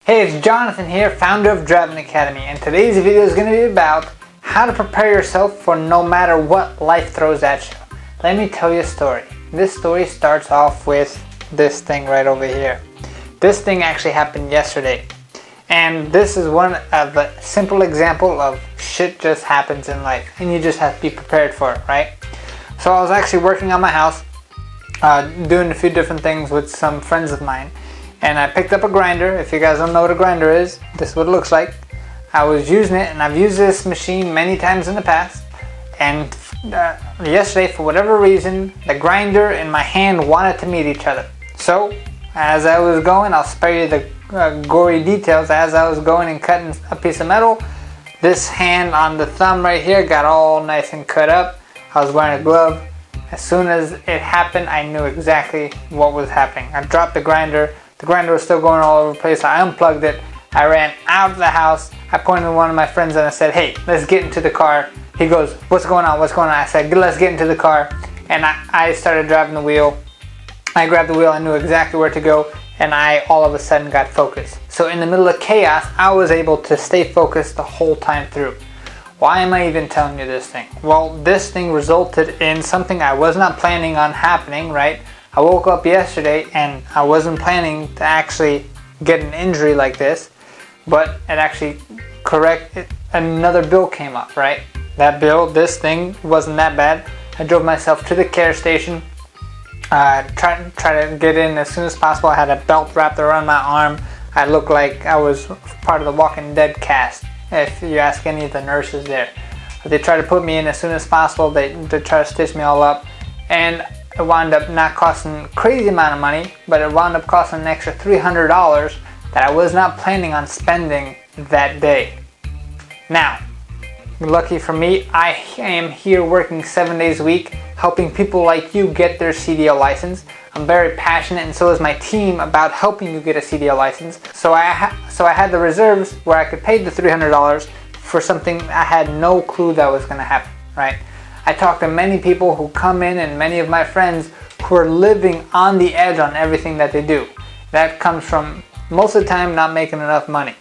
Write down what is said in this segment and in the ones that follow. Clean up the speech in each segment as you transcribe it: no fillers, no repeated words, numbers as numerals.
Hey, it's Jonathan here, founder of Driving Academy, and today's video is going to be about how to prepare yourself for no matter what life throws at you. Let me tell you a story. This story starts off with this thing right over here. This thing actually happened yesterday, and this is one of a simple example of shit just happens in life, and you just have to be prepared for it, right? So I was actually working on my house, doing a few different things with some friends of mine. And I picked up a grinder. If you guys don't know what a grinder is, this is what it looks like. I was using it, and I've used this machine many times in the past. And yesterday, for whatever reason, the grinder and my hand wanted to meet each other. So, as I was going, I'll spare you the gory details. As I was going and cutting a piece of metal, this hand on the thumb right here got all nice and cut up. I was wearing a glove. As soon as it happened, I knew exactly what was happening. I dropped the grinder. The grinder was still going all over the place. I unplugged it. I ran out of the house. I pointed to one of my friends and I said, "Hey, let's get into the car." He goes, "What's going on? What's going on?" I said, "Let's get into the car." And I started driving the wheel. I grabbed the wheel. I knew exactly where to go. And I all of a sudden got focused. So in the middle of chaos, I was able to stay focused the whole time through. Why am I even telling you this thing? Well, this thing resulted in something I was not planning on happening, right? I woke up yesterday and I wasn't planning to actually get an injury like this, but it actually another bill came up, right? That bill, this thing wasn't that bad. I drove myself to the care station, try to get in as soon as possible. I had a belt wrapped around my arm. I looked like I was part of the Walking Dead cast, if you ask any of the nurses there. But they tried to put me in as soon as possible. They try to stitch me all up, and it wound up not costing a crazy amount of money, but it wound up costing an extra $300 that I was not planning on spending that day. Now, lucky for me, I am here working 7 days a week, helping people like you get their CDL license. I'm very passionate, and so is my team, about helping you get a CDL license. So I had the reserves where I could pay the $300 for something I had no clue that was going to happen, right? I talk to many people who come in, and many of my friends who are living on the edge on everything that they do. That comes from, most of the time, not making enough money.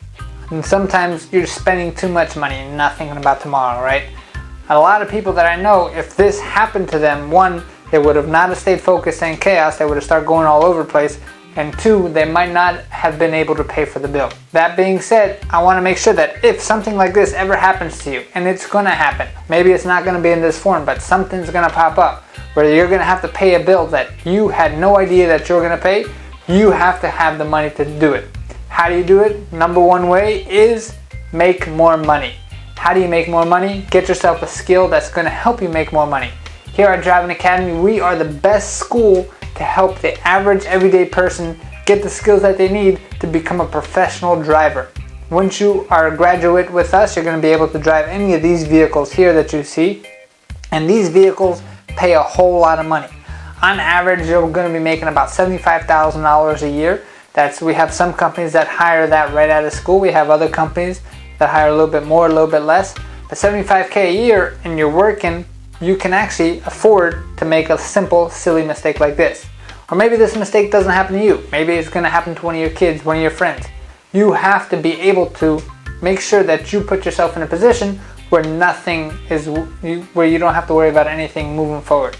And sometimes you're spending too much money and not thinking about tomorrow, right? A lot of people that I know, if this happened to them, one, they would have not stayed focused in chaos. They would have started going all over the place. And two, they might not have been able to pay for the bill. That being said, I want to make sure that if something like this ever happens to you, and it's going to happen, maybe it's not going to be in this form, but something's going to pop up where you're going to have to pay a bill that you had no idea that you're going to pay, you have to have the money to do it. How do you do it? Number one way is make more money. How do you make more money? Get yourself a skill that's going to help you make more money. Here at Driving Academy, we are the best school to help the average everyday person get the skills that they need to become a professional driver. Once you are a graduate with us, you're going to be able to drive any of these vehicles here that you see, and these vehicles pay a whole lot of money. On average, you're going to be making about $75,000 a year. We have some companies that hire that right out of school. We have other companies that hire a little bit more, a little bit less. But $75K a year, and you're working, you can actually afford to make a simple, silly mistake like this. Or maybe this mistake doesn't happen to you. Maybe it's going to happen to one of your kids, one of your friends. You have to be able to make sure that you put yourself in a position where where you don't have to worry about anything moving forward.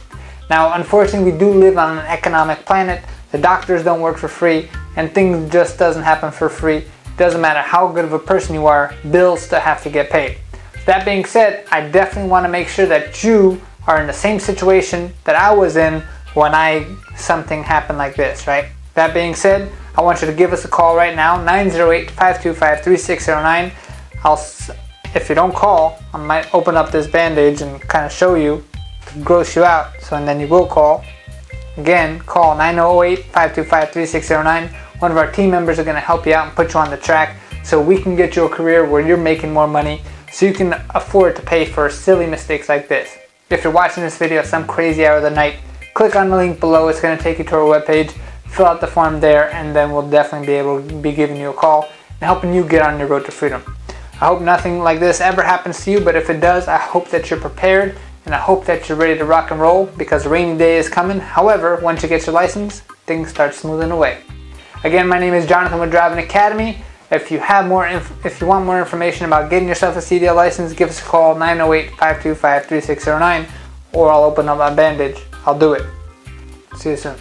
Now, unfortunately, we do live on an economic planet. The doctors don't work for free, and things just doesn't happen for free. Doesn't matter how good of a person you are, bills still have to get paid. That being said, I definitely want to make sure that you are in the same situation that I was in when something happened like this, right? That being said, I want you to give us a call right now, 908-525-3609. If you don't call, I might open up this bandage and kind of show you, to gross you out, and then you will call. Again, call 908-525-3609. One of our team members are going to help you out and put you on the track so we can get you a career where you're making more money, so you can afford to pay for silly mistakes like this. If you're watching this video at some crazy hour of the night, click on the link below. It's going to take you to our webpage. Fill out the form there, and then we'll definitely be able to be giving you a call and helping you get on your road to freedom. I hope nothing like this ever happens to you, but if it does, I hope that you're prepared, and I hope that you're ready to rock and roll, because a rainy day is coming. However, once you get your license, things start smoothing away. Again, my name is Jonathan with Driving Academy. If you want more information about getting yourself a CDL license, give us a call, 908-525-3609, or I'll open up my bandage. I'll do it. See you soon.